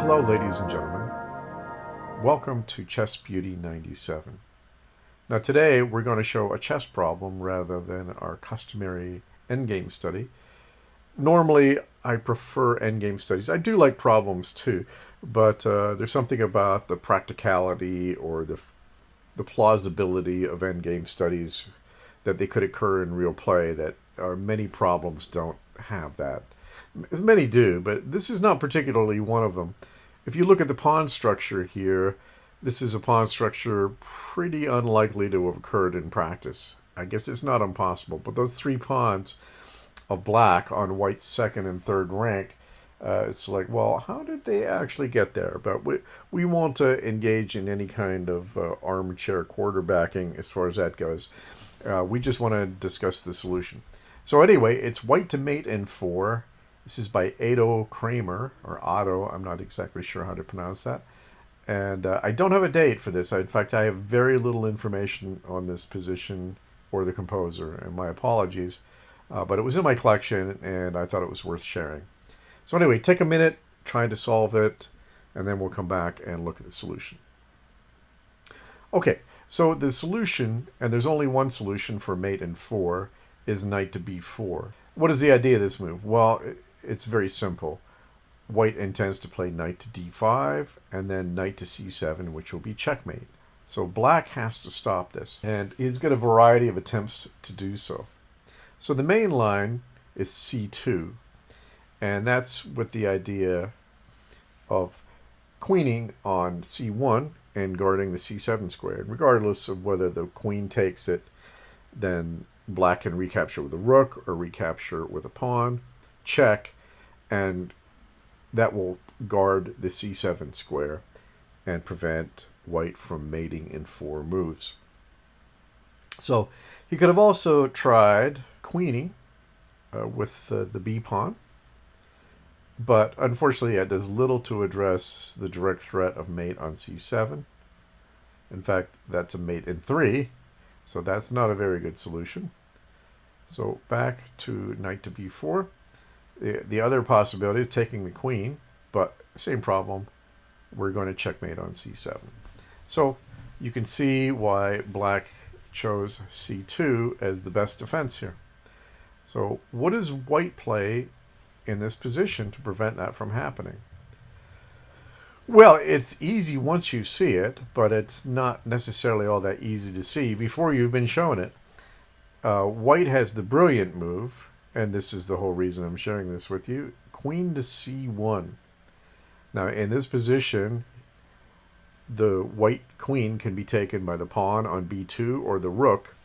Hello, ladies and gentlemen. Welcome to Chess Beauty 97. Now, today we're going to show a chess problem rather than our customary endgame study. Normally, I prefer endgame studies. I do like problems too, but there's something about the practicality or the plausibility of endgame studies that they could occur in real play that many problems don't have that. Many do, but this is not particularly one of them. If you look at the pawn structure here, this is a pawn structure pretty unlikely to have occurred in practice. I guess it's not impossible, but those three pawns of black on white's second and third rank, it's like, well, how did they actually get there? But we won't engage in any kind of armchair quarterbacking as far as that goes. We just want to discuss the solution. So anyway, it's white to mate in 4. This is by Ado Kraemer, or Ado, I'm not exactly sure how to pronounce that. And I don't have a date for this. In fact, I have very little information on this position or the composer, and my apologies. But it was in my collection, and I thought it was worth sharing. So anyway, take a minute trying to solve it, and then we'll come back and look at the solution. Okay, so the solution, and there's only one solution for mate in 4, is knight to b4. What is the idea of this move? Well, it's very simple. White intends to play knight to d5 and then knight to c7, which will be checkmate. So black has to stop this, and he's got a variety of attempts to do so. So the main line is c2, and that's with the idea of queening on c1 and guarding the c7 square. And regardless of whether the queen takes it, then black can recapture with a rook or recapture with a pawn, check, and that will guard the c7 square and prevent white from mating in 4 moves. So he could have also tried queening with the b pawn, but unfortunately it does little to address the direct threat of mate on c7. In fact, that's a mate in 3, so that's not a very good solution. So back to knight to b4. The other possibility is taking the queen, but same problem. We're going to checkmate on c7. So you can see why black chose c2 as the best defense here. So what does white play in this position to prevent that from happening? Well, it's easy once you see it, but it's not necessarily all that easy to see before you've been shown it. White has the brilliant move, and this is the whole reason I'm sharing this with you, queen to c1. Now, in this position, the white queen can be taken by the pawn on b2 or the rook.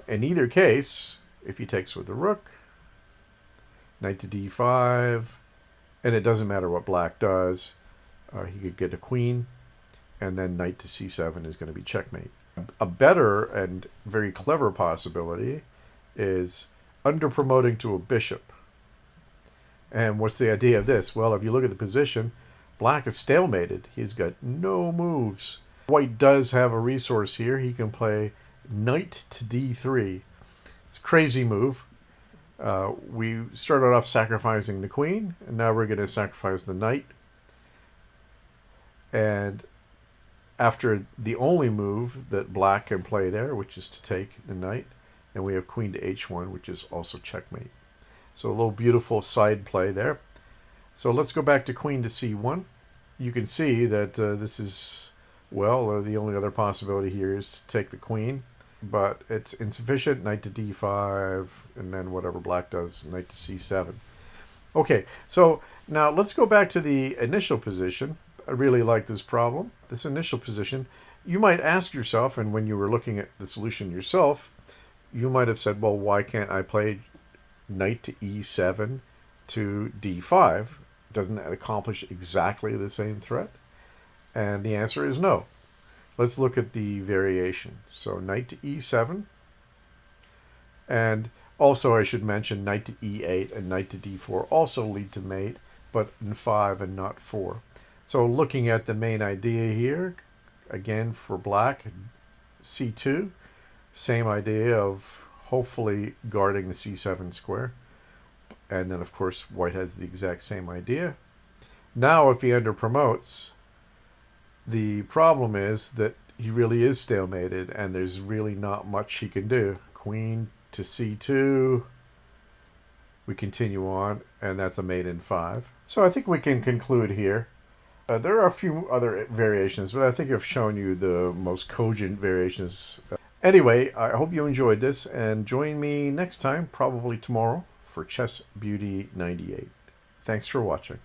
In either case, if he takes with the rook, knight to d5, and it doesn't matter what black does, he could get a queen, and then knight to c7 is going to be checkmate. A better and very clever possibility is under-promoting to a bishop. And what's the idea of this? Well, if you look at the position, black is stalemated. He's got no moves. White does have a resource here. He can play knight to d3. It's a crazy move. We started off sacrificing the queen, and now we're going to sacrifice the knight. And after the only move that black can play there, which is to take the knight, and we have queen to h1, which is also checkmate. So a little beautiful side play there. So let's go back to queen to c1. You can see that this is, well, the only other possibility here is to take the queen, but it's insufficient. Knight to d5, and then whatever black does, knight to c7. Okay, so now let's go back to the initial position. I really like this problem. This initial position, you might ask yourself, and when you were looking at the solution yourself, you might have said, well, why can't I play knight to e7 to d5? Doesn't that accomplish exactly the same threat? And the answer is no. Let's look at the variation. So knight to e7, and also I should mention knight to e8 and knight to d4 also lead to mate, but in 5 and not 4. So looking at the main idea here, again for black, c2, same idea of hopefully guarding the c7 square. And then, of course, white has the exact same idea. Now, if he underpromotes, the problem is that he really is stalemated, and there's really not much he can do. Queen to c2. We continue on, and that's a mate in 5. So I think we can conclude here. There are a few other variations, but I think I've shown you the most cogent variations. Anyway, I hope you enjoyed this, and join me next time, probably tomorrow, for Chess Beauty 98. Thanks for watching.